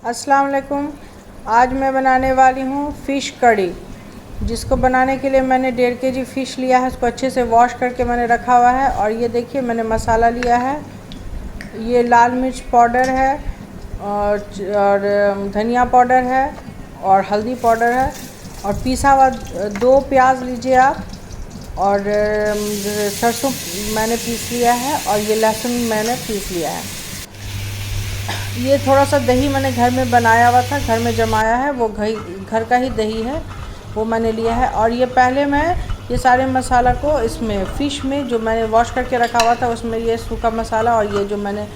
अस्सलाम वालेकुम। आज मैं बनाने वाली हूँ फ़िश कड़ी, जिसको बनाने के लिए मैंने 1.5 kg फ़िश लिया है। उसको अच्छे से वॉश करके मैंने रखा हुआ है। और ये देखिए मैंने मसाला लिया है, ये लाल मिर्च पाउडर है और धनिया पाउडर है और हल्दी पाउडर है और पिसा हुआ 2 प्याज लीजिए आप, और सरसों मैंने पीस लिया है और ये लहसुन मैंने पीस लिया है। ये थोड़ा सा दही मैंने घर में बनाया हुआ था, घर में जमाया है, वो घर का ही दही है, वो मैंने लिया है। और ये पहले मैं ये सारे मसाला को इसमें फ़िश में जो मैंने वॉश करके रखा हुआ था उसमें ये सूखा मसाला और ये जो मैंने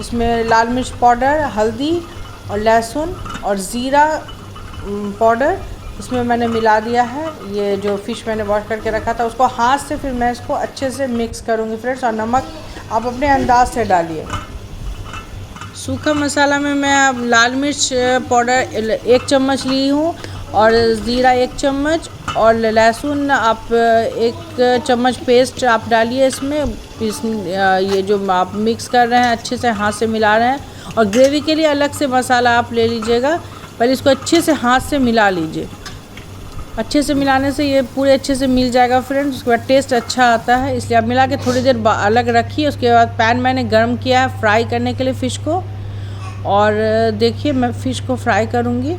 इसमें लाल मिर्च पाउडर, हल्दी और लहसुन और ज़ीरा पाउडर इसमें मैंने मिला दिया है। ये जो फ़िश मैंने वॉश करके रखा था उसको हाथ से फिर मैं इसको अच्छे से मिक्स करूँगी फ्रेंड्स। और नमक आप अपने अंदाज से डालिए। सूखा मसाला में मैं अब लाल मिर्च पाउडर 1 चम्मच ली हूँ और ज़ीरा 1 चम्मच और लहसुन आप 1 चम्मच पेस्ट आप डालिए इसमें। ये जो आप मिक्स कर रहे हैं अच्छे से हाथ से मिला रहे हैं। और ग्रेवी के लिए अलग से मसाला आप ले लीजिएगा, पहले इसको अच्छे से हाथ से मिला लीजिए। अच्छे से मिलाने से ये पूरे अच्छे से मिल जाएगा फ्रेंड्स, उसके बाद टेस्ट अच्छा आता है। इसलिए आप मिला के थोड़ी देर अलग रखिए। उसके बाद पैन मैंने गर्म किया है फ्राई करने के लिए फ़िश को। और देखिए मैं फ़िश को फ्राई करूँगी।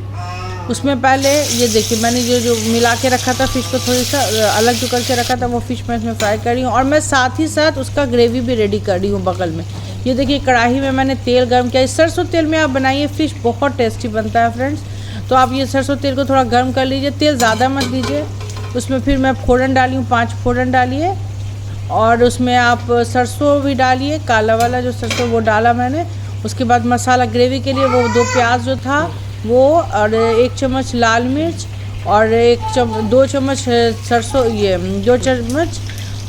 उसमें पहले ये देखिए मैंने जो मिला के रखा था फ़िश को थोड़ी सा अलग जो करके रखा था वो फ़िश मैं इसमें फ्राई कर रही हूँ। और मैं साथ ही साथ उसका ग्रेवी भी रेडी कर रही हूँ बगल में। ये देखिए कढ़ाई में मैंने तेल गर्म किया। सरसों तेल में आप बनाइए, फ़िश बहुत टेस्टी बनता है फ्रेंड्स। तो आप ये सरसों तेल को थोड़ा गर्म कर लीजिए, तेल ज़्यादा मत दीजिए। उसमें फिर मैं फ़ोरन डाली हूँ, 5 फ़ोरन डालिए और उसमें आप सरसों भी डालिए, काला वाला जो सरसों वो डाला मैंने। उसके बाद मसाला ग्रेवी के लिए वो 2 प्याज जो था वो और 1 चम्मच लाल मिर्च और 2 चम्मच सरसों, ये 2 चम्मच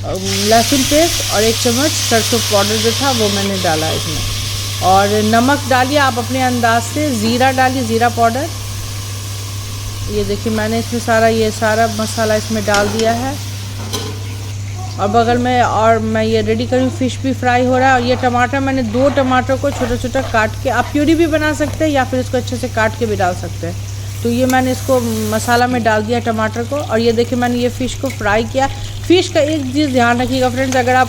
लहसुन पेस्ट और 1 चम्मच सरसों पाउडर जो था वो मैंने डाला इसमें। और नमक डालिए आप अपने अंदाज से, ज़ीरा डालिए, ज़ीरा पाउडर। ये देखिए मैंने इसमें सारा मसाला इसमें डाल दिया है। और बगल में और मैं ये रेडी करूँ, फ़िश भी फ्राई हो रहा है। और ये टमाटर मैंने 2 टमाटर को छोटा छोटा काट के, आप प्यूरी भी बना सकते हैं या फिर इसको अच्छे से काट के भी डाल सकते हैं। तो ये मैंने इसको मसाला में डाल दिया टमाटर को। और ये देखिए मैंने ये फ़िश को फ्राई किया। फ़िश का एक चीज़ ध्यान रखिएगा फ्रेंड्स, अगर आप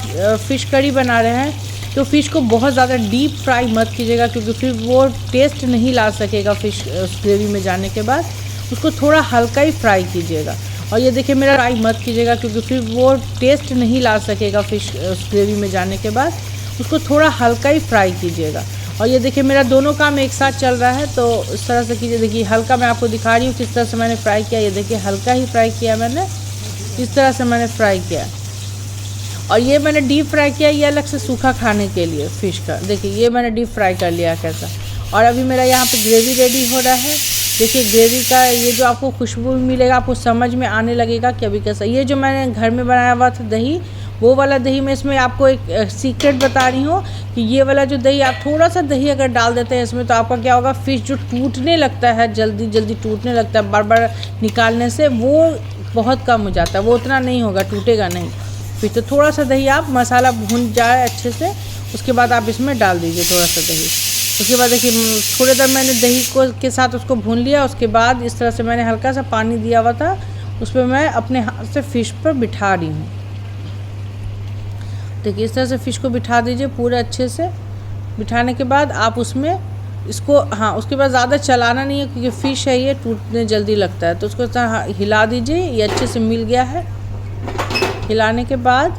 फ़िश कड़ी बना रहे हैं तो फ़िश को बहुत ज़्यादा डीप फ्राई मत कीजिएगा, क्योंकि फिर वो टेस्ट नहीं ला सकेगा फ़िश ग्रेवी में जाने के बाद। उसको थोड़ा हल्का ही फ्राई कीजिएगा। और ये देखिए मेरा फ्राई मत कीजिएगा, क्योंकि फिर वो टेस्ट नहीं ला सकेगा फ़िश ग्रेवी में जाने के बाद। उसको थोड़ा हल्का ही फ्राई कीजिएगा। और ये देखिए मेरा दोनों काम एक साथ चल रहा है, तो इस तरह से कीजिए। देखिए हल्का मैं आपको दिखा रही हूँ किस तरह से मैंने फ्राई किया। ये देखिए हल्का ही फ्राई किया मैंने, इस तरह से मैंने फ्राई किया। और ये मैंने डीप फ्राई किया, ये अलग से सूखा खाने के लिए फ़िश का। देखिए ये मैंने डीप फ्राई कर लिया कैसा। और अभी मेरा यहाँ पे ग्रेवी रेडी हो रहा है। देखिए ग्रेवी का ये जो आपको खुशबू मिलेगा, आपको समझ में आने लगेगा कि अभी कैसा। ये जो मैंने घर में बनाया हुआ था दही, वो वाला दही मैं इसमें आपको एक सीक्रेट बता रही हूँ कि ये वाला जो दही, आप थोड़ा सा दही अगर डाल देते हैं इसमें तो आपका क्या होगा, फ़िश जो टूटने लगता है, जल्दी जल्दी टूटने लगता है बार बार निकालने से, वो बहुत कम हो जाता है। वो उतना नहीं होगा, टूटेगा नहीं फिर। तो थोड़ा सा दही आप, मसाला भून जाए अच्छे से, उसके बाद आप इसमें डाल दीजिए थोड़ा सा दही। उसके बाद देखिए थोड़ी देर मैंने दही को के साथ उसको भून लिया। उसके बाद इस तरह से मैंने हल्का सा पानी दिया हुआ था, उस पर मैं अपने हाथ से फ़िश पर बिठा रही हूँ। देखिए इस तरह से फ़िश को बिठा दीजिए पूरे अच्छे से। बिठाने के बाद आप उसमें इसको, हाँ उसके बाद ज़्यादा चलाना नहीं है, क्योंकि फ़िश है ये टूटने जल्दी लगता है। तो उसको हिला दीजिए, ये अच्छे से मिल गया है। हिलाने के बाद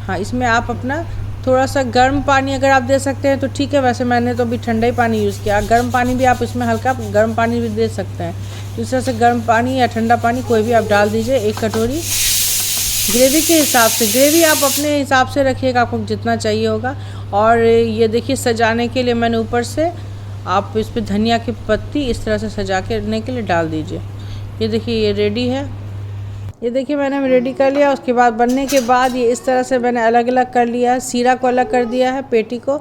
हाँ इसमें आप अपना थोड़ा सा गर्म पानी अगर आप दे सकते हैं तो ठीक है, वैसे मैंने तो अभी ठंडा ही पानी यूज़ किया। गर्म पानी भी आप इसमें हल्का गर्म पानी भी दे सकते हैं। तो इस तरह से गर्म पानी या ठंडा पानी कोई भी आप डाल दीजिए 1 कटोरी। ग्रेवी के हिसाब से, ग्रेवी आप अपने हिसाब से रखिएगा, आपको जितना चाहिए होगा। और ये देखिए सजाने के लिए मैंने ऊपर से आप इस पर धनिया की पत्ती इस तरह से सजा करने के लिए डाल दीजिए। ये देखिए ये रेडी है। ये देखिए मैंने रेडी कर लिया। उसके बाद बनने के बाद ये इस तरह से मैंने अलग अलग कर लिया है, सीरा को अलग कर दिया है, पेटी को।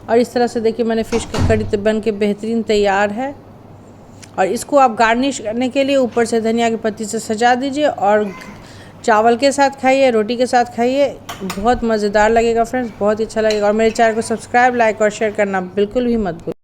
और इस तरह से देखिए मैंने फ़िश की कड़ी बन के बेहतरीन तैयार है। और इसको आप गार्निश करने के लिए ऊपर से धनिया की पत्ती से सजा दीजिए और चावल के साथ खाइए, रोटी के साथ खाइए, बहुत मज़ेदार लगेगा फ्रेंड्स, बहुत ही अच्छा लगेगा। और मेरे चैनल को सब्सक्राइब, लाइक और शेयर करना बिल्कुल भी मत भूलिए।